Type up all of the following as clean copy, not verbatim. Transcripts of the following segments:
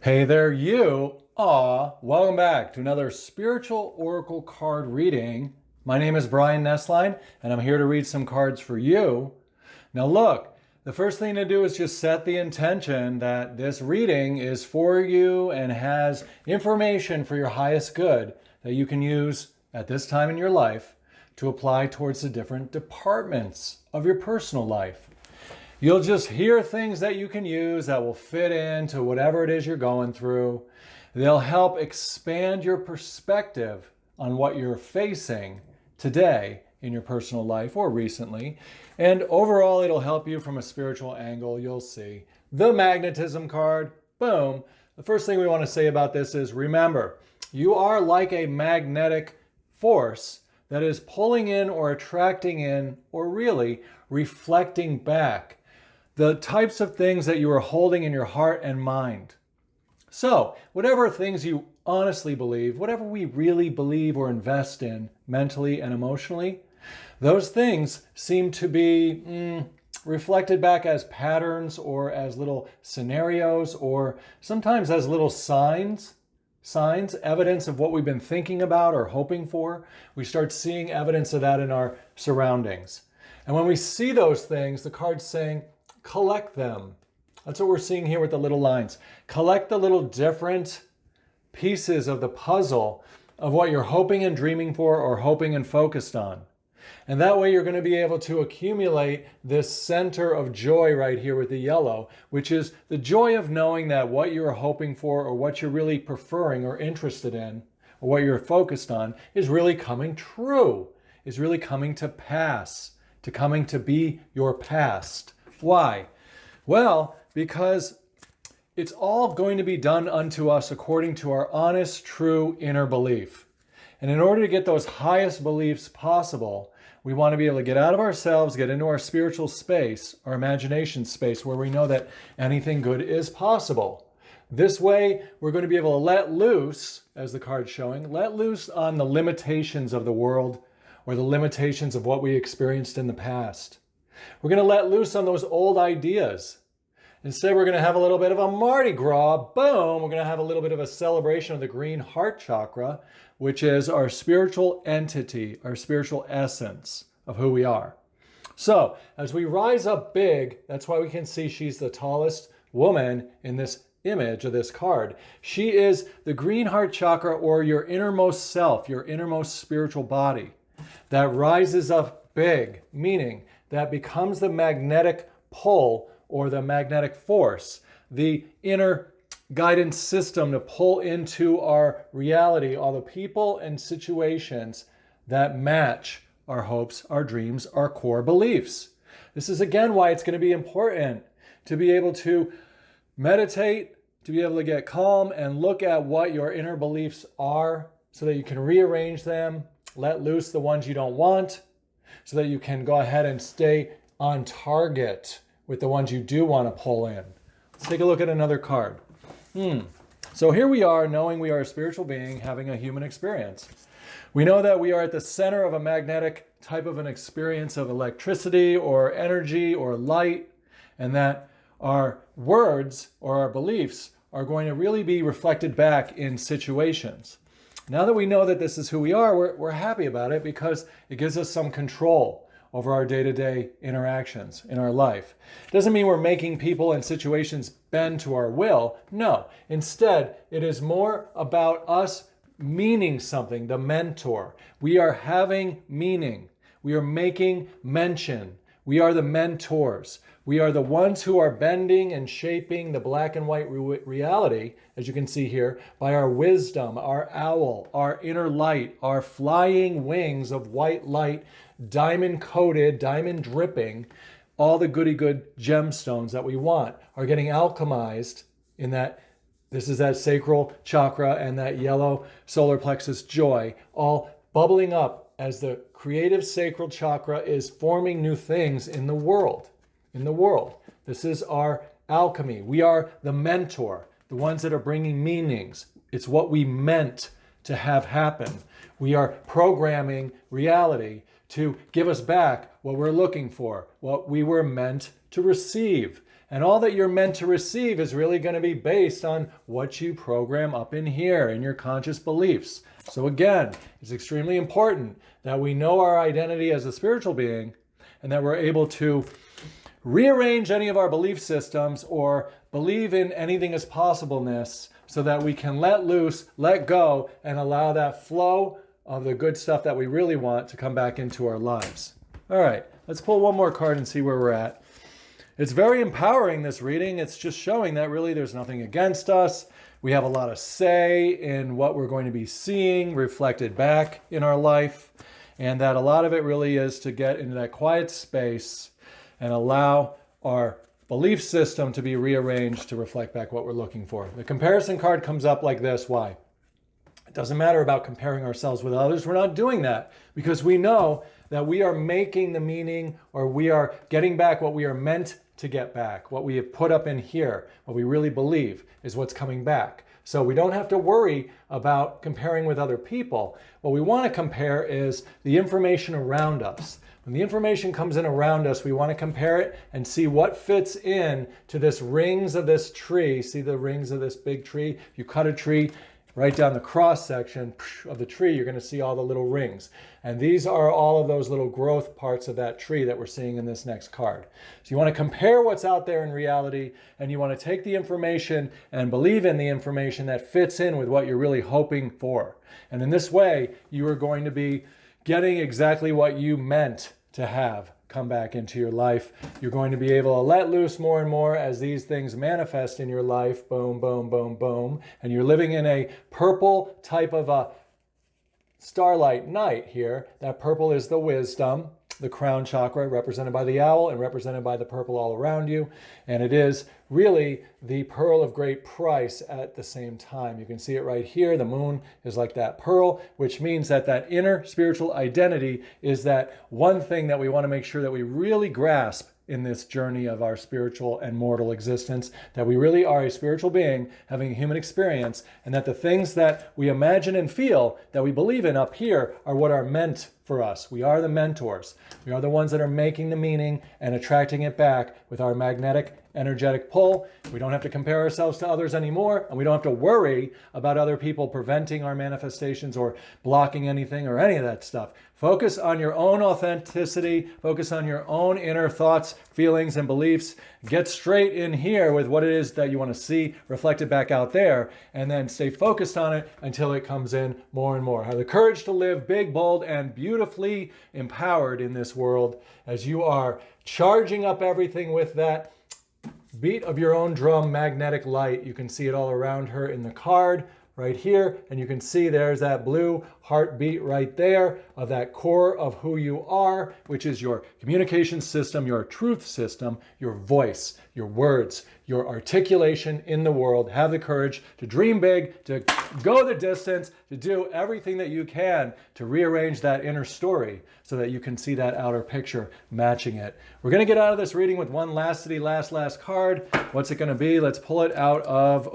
Hey there, you. Welcome back to another spiritual oracle card reading. My name is Brian Nesline, and I'm here to read some cards for you. Now, look, the first thing to do is just set the intention that this reading is for you and has information for your highest good that you can use at this time in your life to apply towards the different departments of your personal life. You'll just hear things that you can use that will fit into whatever it is you're going through. They'll help expand your perspective on what you're facing today in your personal life or recently. And overall, it'll help you from a spiritual angle. You'll see. The magnetism card, boom. The first thing we want to say about this is remember, you are like a magnetic force that is pulling in or attracting in or really reflecting back the types of things that you are holding in your heart and mind. So, whatever things you honestly believe, whatever we really believe or invest in mentally and emotionally, those things seem to be reflected back as patterns or as little scenarios or sometimes as little signs, evidence of what we've been thinking about or hoping for. We start seeing evidence of that in our surroundings. And when we see those things, the card's saying, collect them. That's what we're seeing here with the little lines. Collect the little different pieces of the puzzle of what you're hoping and dreaming for or hoping and focused on. And that way you're going to be able to accumulate this center of joy right here with the yellow, which is the joy of knowing that what you're hoping for or what you're really preferring or interested in or what you're focused on is really coming true, is really coming to pass, to coming to be your past. Why? Well, because it's all going to be done unto us according to our honest, true inner belief. And in order to get those highest beliefs possible, we want to be able to get out of ourselves, get into our spiritual space, our imagination space, where we know that anything good is possible. This way, we're going to be able to let loose, as the card's showing, let loose on the limitations of the world or the limitations of what we experienced in the past. We're going to let loose on those old ideas. Instead, we're going to have a little bit of a Mardi Gras. Boom! We're going to have a little bit of a celebration of the green heart chakra, which is our spiritual entity, our spiritual essence of who we are. So, as we rise up big, that's why we can see she's the tallest woman in this image of this card. She is the green heart chakra, or your innermost self, your innermost spiritual body that rises up big, meaning that becomes the magnetic pull or the magnetic force, the inner guidance system to pull into our reality all the people and situations that match our hopes, our dreams, our core beliefs. This is again why it's going to be important to be able to meditate, to be able to get calm and look at what your inner beliefs are so that you can rearrange them, let loose the ones you don't want, so that you can go ahead and stay on target with the ones you do want to pull in. Let's take a look at another card. So here we are, knowing we are a spiritual being having a human experience. We know that we are at the center of a magnetic type of an experience of electricity or energy or light, and that our words or our beliefs are going to really be reflected back in situations. Now that we know that this is who we are, we're happy about it because it gives us some control over our day-to-day interactions in our life. It doesn't mean we're making people and situations bend to our will. No. Instead, it is more about us meaning something, the mentor. We are having meaning. We are making mention. We are the mentors. We are the ones who are bending and shaping the black and white reality, as you can see here, by our wisdom, our owl, our inner light, our flying wings of white light, diamond coated, diamond dripping. All the goody good gemstones that we want are getting alchemized in that. This is that sacral chakra and that yellow solar plexus joy, all bubbling up as the creative sacral chakra is forming new things in the world. This is our alchemy. We are the mentor, the ones that are bringing meanings. It's what we meant to have happen. We are programming reality to give us back what we're looking for, what we were meant to receive. And all that you're meant to receive is really going to be based on what you program up in here in your conscious beliefs. So again, it's extremely important that we know our identity as a spiritual being and that we're able to rearrange any of our belief systems or believe in anything as possibleness so that we can let loose, let go, and allow that flow of the good stuff that we really want to come back into our lives. All right, let's pull one more card and see where we're at. It's very empowering, this reading. It's just showing that really there's nothing against us. We have a lot of say in what we're going to be seeing reflected back in our life, and that a lot of it really is to get into that quiet space and allow our belief system to be rearranged to reflect back what we're looking for. The comparison card comes up like this. Why? It doesn't matter about comparing ourselves with others. We're not doing that because we know that we are making the meaning, or we are getting back what we are meant to get back. What we have put up in here, what we really believe is what's coming back. So we don't have to worry about comparing with other people. What we want to compare is the information around us. When the information comes in around us, we want to compare it and see what fits in to this rings of this tree. See the rings of this big tree? If you cut a tree, right down the cross section of the tree, you're going to see all the little rings. And these are all of those little growth parts of that tree that we're seeing in this next card. So you want to compare what's out there in reality, and you want to take the information and believe in the information that fits in with what you're really hoping for. And in this way, you are going to be getting exactly what you meant to have come back into your life. You're going to be able to let loose more and more as these things manifest in your life. Boom, boom, boom, boom. And you're living in a purple type of a starlight night here. That purple is the wisdom, the crown chakra, represented by the owl and represented by the purple all around you. And it is really the pearl of great price at the same time. You can see it right here. The moon is like that pearl, which means that that inner spiritual identity is that one thing that we want to make sure that we really grasp in this journey of our spiritual and mortal existence, that we really are a spiritual being having a human experience, and that the things that we imagine and feel that we believe in up here are what are meant for us. We are the mentors. We are the ones that are making the meaning and attracting it back with our magnetic energetic pull. We don't have to compare ourselves to others anymore, and we don't have to worry about other people preventing our manifestations or blocking anything or any of that stuff. Focus on your own authenticity. Focus on your own inner thoughts, feelings, and beliefs. Get straight in here with what it is that you want to see reflected back out there, and then stay focused on it until it comes in more and more. Have the courage to live big, bold, and beautifully empowered in this world as you are charging up everything with that beat of your own drum magnetic light. You can see it all around her in the card right here, and you can see there's that blue heartbeat right there of that core of who you are, which is your communication system, your truth system, your voice, your words, your articulation in the world. Have the courage to dream big, to go the distance, to do everything that you can to rearrange that inner story so that you can see that outer picture matching it. We're going to get out of this reading with one last card. What's it going to be? Let's pull it out of,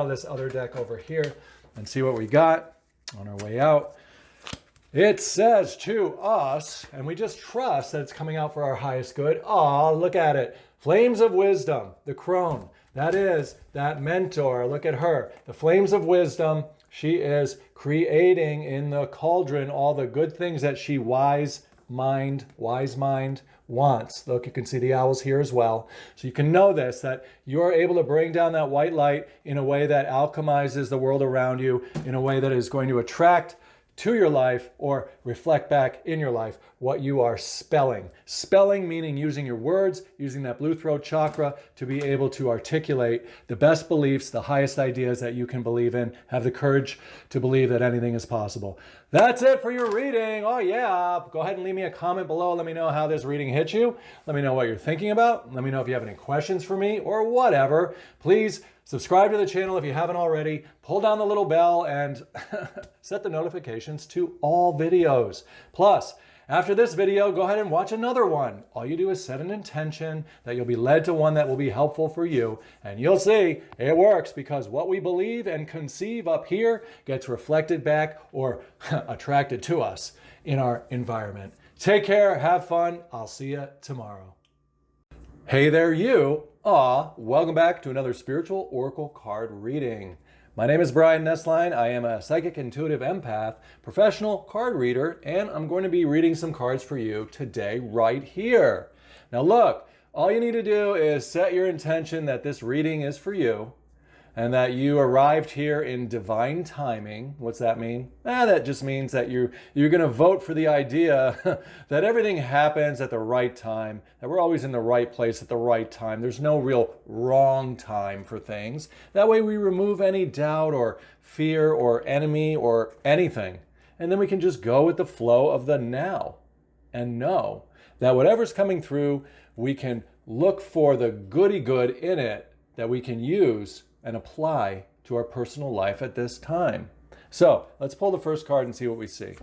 this other deck over here and see what we got on our way out. It says to us, and we just trust that it's coming out for our highest good. Look at it. Flames of wisdom, the crone. That is that mentor. Look at her. The flames of wisdom. She is creating in the cauldron all the good things that she wise mind wants. Look, you can see the owls here as well. So you can know this, that you're able to bring down that white light in a way that alchemizes the world around you, in a way that is going to attract to your life or reflect back in your life what you are spelling. Spelling meaning using your words, using that blue throat chakra to be able to articulate the best beliefs, the highest ideas that you can believe in. Have the courage to believe that anything is possible. That's it for your reading. Oh yeah, go ahead and leave me a comment below. Let me know how this reading hit you. Let me know what you're thinking about. Let me know if you have any questions for me or whatever. Please subscribe to the channel if you haven't already. Pull down the little bell and set the notifications to all videos. Plus, after this video, go ahead and watch another one. All you do is set an intention that you'll be led to one that will be helpful for you. And you'll see it works, because what we believe and conceive up here gets reflected back or attracted to us in our environment. Take care, have fun. I'll see you tomorrow. Hey there, you. Welcome back to another spiritual oracle card reading. My name is Brian Nesline. I am a psychic intuitive empath, professional card reader, and I'm going to be reading some cards for you today right here. Now look, all you need to do is set your intention that this reading is for you and that you arrived here in divine timing. What's that mean? That just means that you're going to vote for the idea that everything happens at the right time, that we're always in the right place at the right time. There's no real wrong time for things. That way we remove any doubt or fear or enemy or anything. And then we can just go with the flow of the now and know that whatever's coming through, we can look for the goody good in it that we can use and apply to our personal life at this time. So let's pull the first card and see what we see.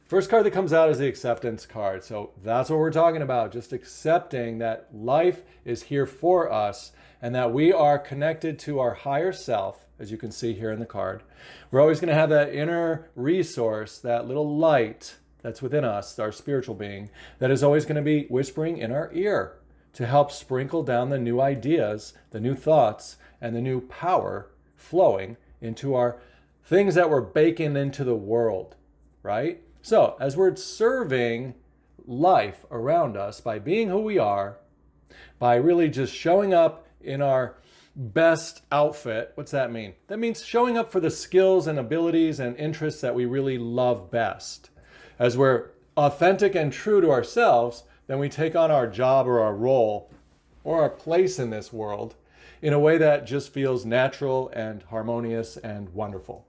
First card that comes out is the acceptance card. So that's what we're talking about, just accepting that life is here for us and that we are connected to our higher self, as you can see here in the card. We're always going to have that inner resource, that little light that's within us, our spiritual being, that is always going to be whispering in our ear to help sprinkle down the new ideas, the new thoughts, and the new power flowing into our things that we're baking into the world, right? So as we're serving life around us by being who we are, by really just showing up in our best outfit, what's that mean? That means showing up for the skills and abilities and interests that we really love best. As we're authentic and true to ourselves, then we take on our job or our role or our place in this world in a way that just feels natural and harmonious and wonderful.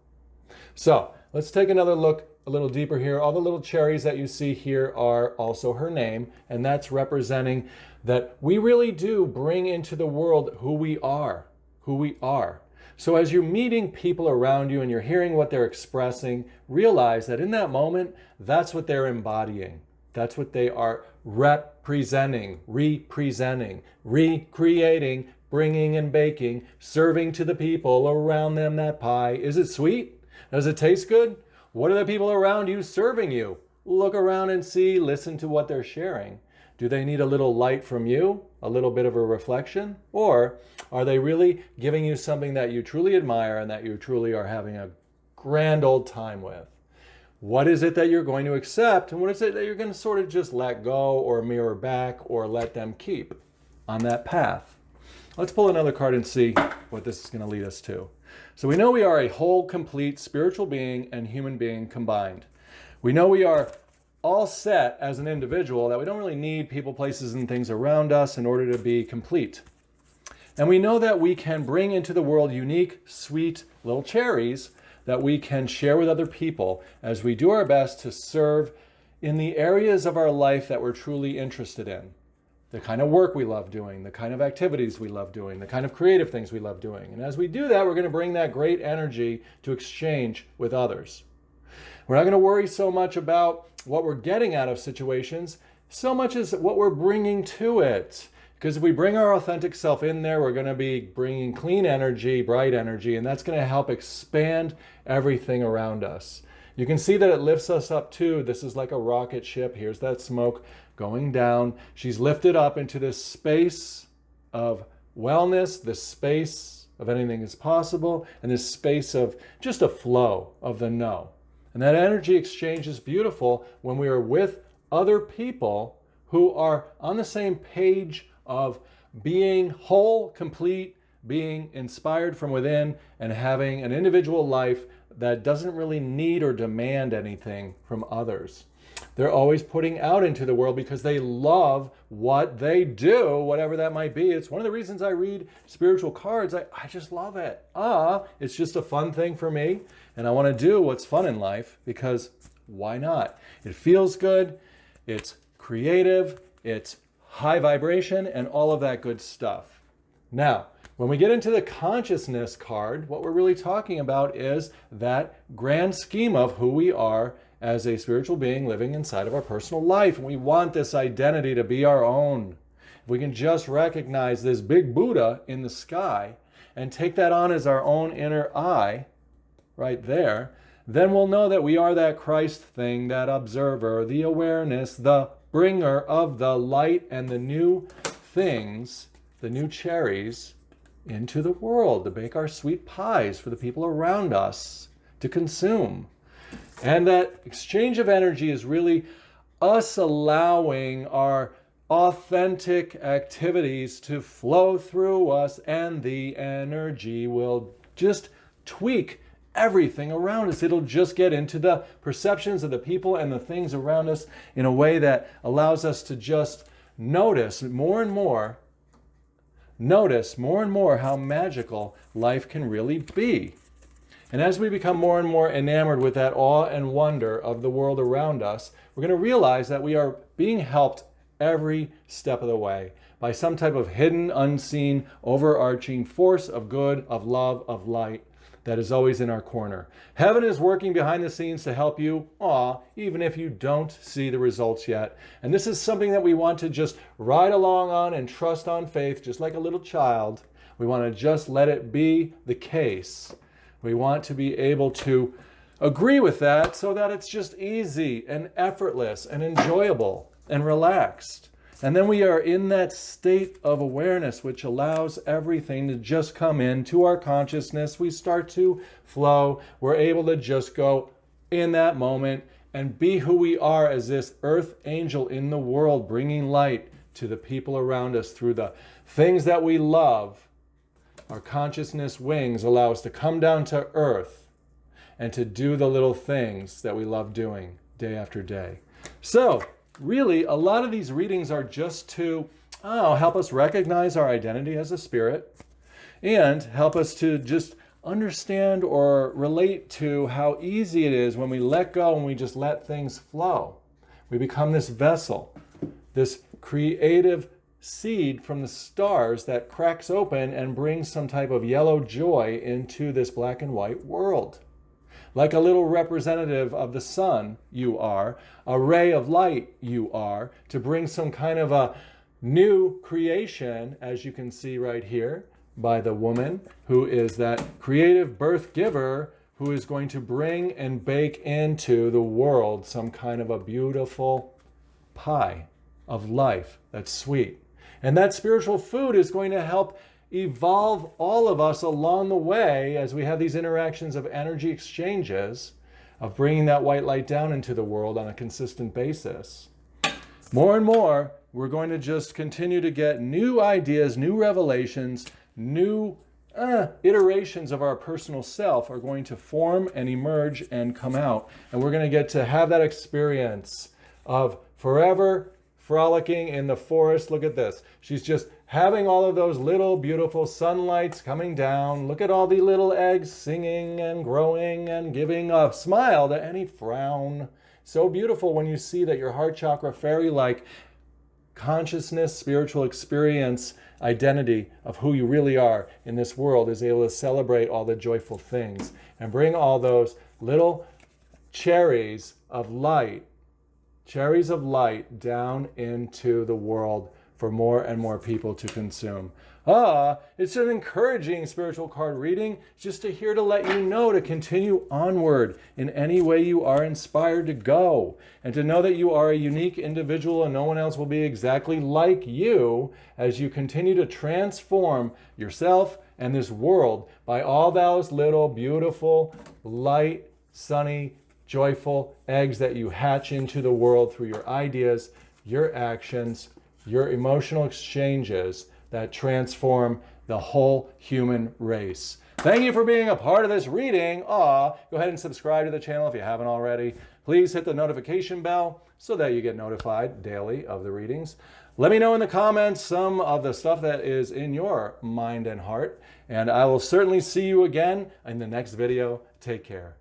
So let's take another look a little deeper here. All the little cherries that you see here are also her name, and that's representing that we really do bring into the world who we are, who we are. So as you're meeting people around you and you're hearing what they're expressing, realize that in that moment, that's what they're embodying. That's what they are representing, recreating, bringing and baking, serving to the people around them that pie. Is it sweet? Does it taste good? What are the people around you serving you? Look around and see, listen to what they're sharing. Do they need a little light from you? A little bit of a reflection? Or are they really giving you something that you truly admire and that you truly are having a grand old time with? What is it that you're going to accept, and what is it that you're going to sort of just let go or mirror back or let them keep on that path? Let's pull another card and see what this is going to lead us to. So we know we are a whole, complete spiritual being and human being combined. We know we are all set as an individual, that we don't really need people, places, and things around us in order to be complete. And we know that we can bring into the world unique, sweet little cherries that we can share with other people as we do our best to serve in the areas of our life that we're truly interested in. The kind of work we love doing, the kind of activities we love doing, the kind of creative things we love doing. And as we do that, we're going to bring that great energy to exchange with others. We're not going to worry so much about what we're getting out of situations, so much as what we're bringing to it. Because if we bring our authentic self in there, we're going to be bringing clean energy, bright energy, and that's going to help expand everything around us. You can see that it lifts us up too. This is like a rocket ship. Here's that smoke going down. She's lifted up into this space of wellness, this space of anything is possible, and this space of just a flow of the no. And that energy exchange is beautiful when we are with other people who are on the same page of being whole, complete, being inspired from within, and having an individual life that doesn't really need or demand anything from others. They're always putting out into the world because they love what they do, whatever that might be. It's one of the reasons I read spiritual cards. I just love it. It's just a fun thing for me, and I want to do what's fun in life because why not? It feels good, it's creative, it's high vibration, and all of that good stuff. Now, when we get into the consciousness card, what we're really talking about is that grand scheme of who we are as a spiritual being living inside of our personal life. And we want this identity to be our own. If we can just recognize this big Buddha in the sky and take that on as our own inner eye, right there, then we'll know that we are that Christ thing, that observer, the awareness, the bringer of the light and the new things the new cherries into the world to bake our sweet pies for the people around us to consume. And that exchange of energy is really us allowing our authentic activities to flow through us, and the energy will just tweak everything around us. It'll just get into the perceptions of the people and the things around us in a way that allows us to just notice more and more how magical life can really be. And as we become more and more enamored with that awe and wonder of the world around us, we're going to realize that we are being helped every step of the way by some type of hidden, unseen, overarching force of good, of love, of light that is always in our corner. Heaven is working behind the scenes to help you, even if you don't see the results yet. And this is something that we want to just ride along on and trust on faith, just like a little child. We want to just let it be the case. We want to be able to agree with that so that it's just easy and effortless and enjoyable and relaxed. And then we are in that state of awareness which allows everything to just come into our consciousness. We start to flow. We're able to just go in that moment and be who we are as this earth angel in the world, bringing light to the people around us through the things that we love. Our consciousness wings allow us to come down to earth and to do the little things that we love doing day after day. So, really, a lot of these readings are just to help us recognize our identity as a spirit and help us to just understand or relate to how easy it is when we let go and we just let things flow. We become this vessel, this creative seed from the stars that cracks open and brings some type of yellow joy into this black and white world. Like a little representative of the sun, you are. A ray of light, you are. To bring some kind of a new creation, as you can see right here, by the woman who is that creative birth giver who is going to bring and bake into the world some kind of a beautiful pie of life that's sweet. And that spiritual food is going to help evolve all of us along the way as we have these interactions of energy exchanges, of bringing that white light down into the world on a consistent basis. More and more, we're going to just continue to get new ideas, new revelations, new iterations of our personal self are going to form and emerge and come out. And we're going to get to have that experience of forever frolicking in the forest. Look at this. She's just having all of those little beautiful sunlights coming down. Look at all the little eggs singing and growing and giving a smile to any frown. So beautiful when you see that your heart chakra fairy-like consciousness, spiritual experience, identity of who you really are in this world is able to celebrate all the joyful things and bring all those little cherries of light down into the world for more and more people to consume. It's an encouraging spiritual card reading just to here to let you know to continue onward in any way you are inspired to go, and to know that you are a unique individual and no one else will be exactly like you as you continue to transform yourself and this world by all those little beautiful, light, sunny, joyful eggs that you hatch into the world through your ideas, your actions, your emotional exchanges that transform the whole human race. Thank you for being a part of this reading. Go ahead and subscribe to the channel if you haven't already. Please hit the notification bell so that you get notified daily of the readings. Let me know in the comments some of the stuff that is in your mind and heart, and I will certainly see you again in the next video. Take care.